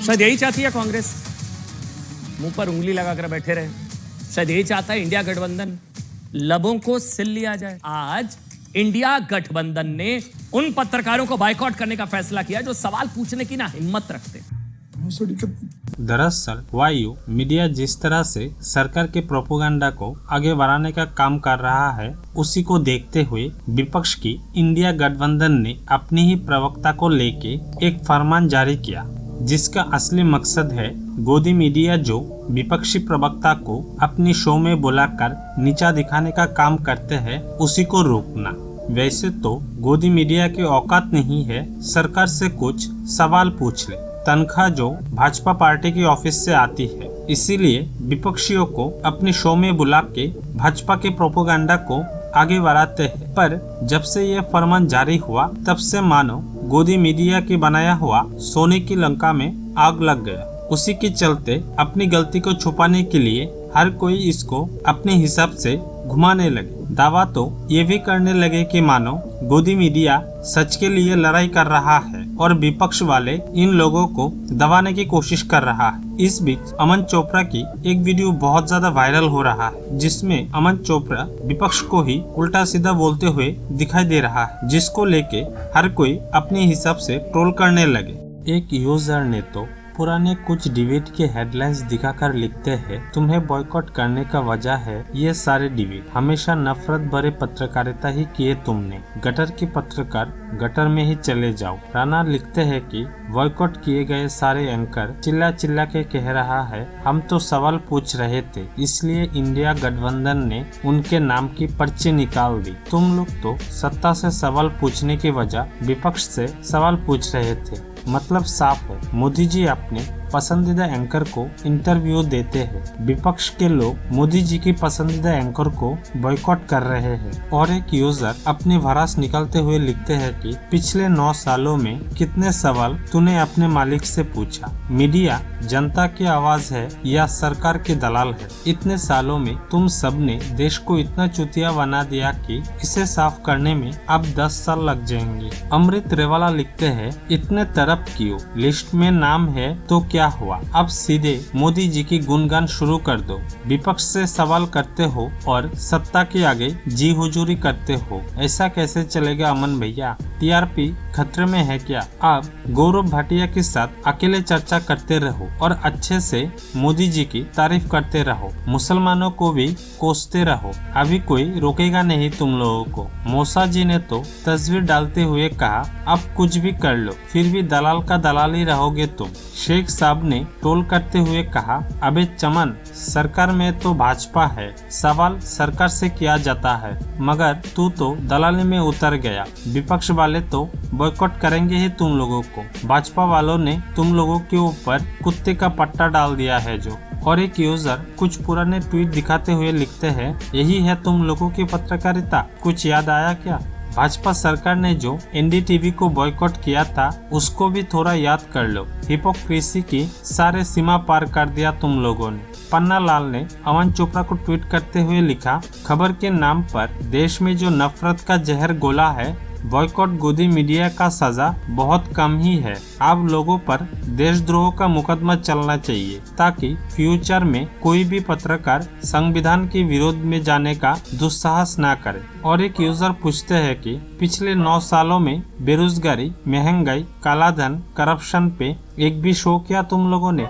शायद यही चाहती है कांग्रेस, मुंह पर उंगली लगाकर बैठे रहे। शायद यही चाहता है इंडिया गठबंधन लबों को सिल लिया जाए। आज इंडिया गठबंधन ने उन पत्रकारों को बायकॉट करने का फैसला किया जो सवाल पूछने की ना हिम्मत रखते। दरअसल वायु मीडिया जिस तरह से सरकार के प्रोपेगेंडा को आगे बढ़ाने का काम कर रहा है, उसी को देखते हुए विपक्ष की इंडिया गठबंधन ने अपनी ही प्रवक्ता को लेके एक फरमान जारी किया, जिसका असली मकसद है गोदी मीडिया जो विपक्षी प्रवक्ता को अपनी शो में बुलाकर नीचा दिखाने का काम करते हैं, उसी को रोकना। वैसे तो गोदी मीडिया की औकात नहीं है सरकार से कुछ सवाल पूछ ले, तनख्वाह जो भाजपा पार्टी की ऑफिस से आती है, इसीलिए विपक्षियों को अपनी शो में बुला के भाजपा के प्रोपेगेंडा को आगे बढ़ाते हैं। पर जब से यह फरमान जारी हुआ, तब से मानो गोदी मीडिया की बनाया हुआ सोने की लंका में आग लग गया। उसी के चलते अपनी गलती को छुपाने के लिए हर कोई इसको अपने हिसाब से घुमाने लगे। दावा तो ये भी करने लगे कि मानो गोदी मीडिया सच के लिए लड़ाई कर रहा है और विपक्ष वाले इन लोगों को दबाने की कोशिश कर रहा है। इस बीच अमन चोपड़ा की एक वीडियो बहुत ज्यादा वायरल हो रहा है, जिसमें अमन चोपड़ा विपक्ष को ही उल्टा सीधा बोलते हुए दिखाई दे रहा है, जिसको लेके हर कोई अपने हिसाब से ट्रोल करने लगे। एक यूजर ने तो पुराने कुछ डिबेट के हेडलाइंस दिखाकर लिखते हैं, तुम्हें बॉयकॉट करने का वजह है ये सारे डिबेट, हमेशा नफरत भरे पत्रकारिता ही किए तुमने, गटर के पत्रकार गटर में ही चले जाओ। राणा लिखते हैं कि बॉयकॉट किए गए सारे एंकर चिल्ला चिल्ला के कह रहा है हम तो सवाल पूछ रहे थे, इसलिए इंडिया गठबंधन ने उनके नाम की पर्ची निकाल दी। तुम लोग तो सत्ता से सवाल पूछने की वजह विपक्ष से सवाल पूछ रहे थे। मतलब साफ है, मोदी जी अपने पसंदीदा एंकर को इंटरव्यू देते हैं, विपक्ष के लोग मोदी जी की पसंदीदा एंकर को बॉयकॉट कर रहे हैं। और एक यूजर अपनी भड़ास निकालते हुए लिखते हैं कि पिछले 9 सालों में कितने सवाल तूने अपने मालिक से पूछा? मीडिया जनता की आवाज है या सरकार के दलाल है? इतने सालों में तुम सबने देश को इतना चुतिया बना दिया कि इसे साफ करने में अब 10 साल लग जाएंगे। अमृत रेवाला लिखते हैं इतने तरफ क्यों, लिस्ट में नाम है तो क्या हुआ, अब सीधे मोदी जी की गुणगान शुरू कर दो। विपक्ष से सवाल करते हो और सत्ता के आगे जी हुजूरी करते हो, ऐसा कैसे चलेगा अमन भैया? टीआरपी खतरे में है क्या? आप गौरव भाटिया के साथ अकेले चर्चा करते रहो और अच्छे से मोदी जी की तारीफ करते रहो, मुसलमानों को भी कोसते रहो, अभी कोई रोकेगा नहीं तुम लोगों को। मौसा जी ने तो तस्वीर डालते हुए कहा अब कुछ भी कर लो, फिर भी दलाल का दलाल ही रहोगे तुम। शेख साहब ने ट्रोल करते हुए कहा अबे चमन, सरकार में तो भाजपा है, सवाल सरकार से किया जाता है, मगर तू तो दलाली में उतर गया। विपक्ष वाले तो बॉयकॉट करेंगे ही तुम लोगों को, भाजपा वालों ने तुम लोगों के ऊपर कुत्ते का पट्टा डाल दिया है जो। और एक यूजर कुछ पुराने ट्वीट दिखाते हुए लिखते हैं यही है तुम लोगों की पत्रकारिता, कुछ याद आया क्या? भाजपा सरकार ने जो एनडीटीवी को बॉयकॉट किया था उसको भी थोड़ा याद कर लो, हिपोक्रेसी की सारे सीमा पार कर दिया तुम लोगों ने। पन्ना लाल ने अमन चोपड़ा को ट्वीट करते हुए लिखा खबर के नाम पर देश में जो नफरत का जहर गोला है, बॉयकॉट गोदी मीडिया का सजा बहुत कम ही है। आप लोगों पर देशद्रोह का मुकदमा चलना चाहिए ताकि फ्यूचर में कोई भी पत्रकार संविधान के विरोध में जाने का दुस्साहस ना करे। और एक यूजर पूछते हैं कि पिछले 9 सालों में बेरोजगारी, महंगाई, कालाधन, करप्शन पे एक भी शो किया तुम लोगों ने?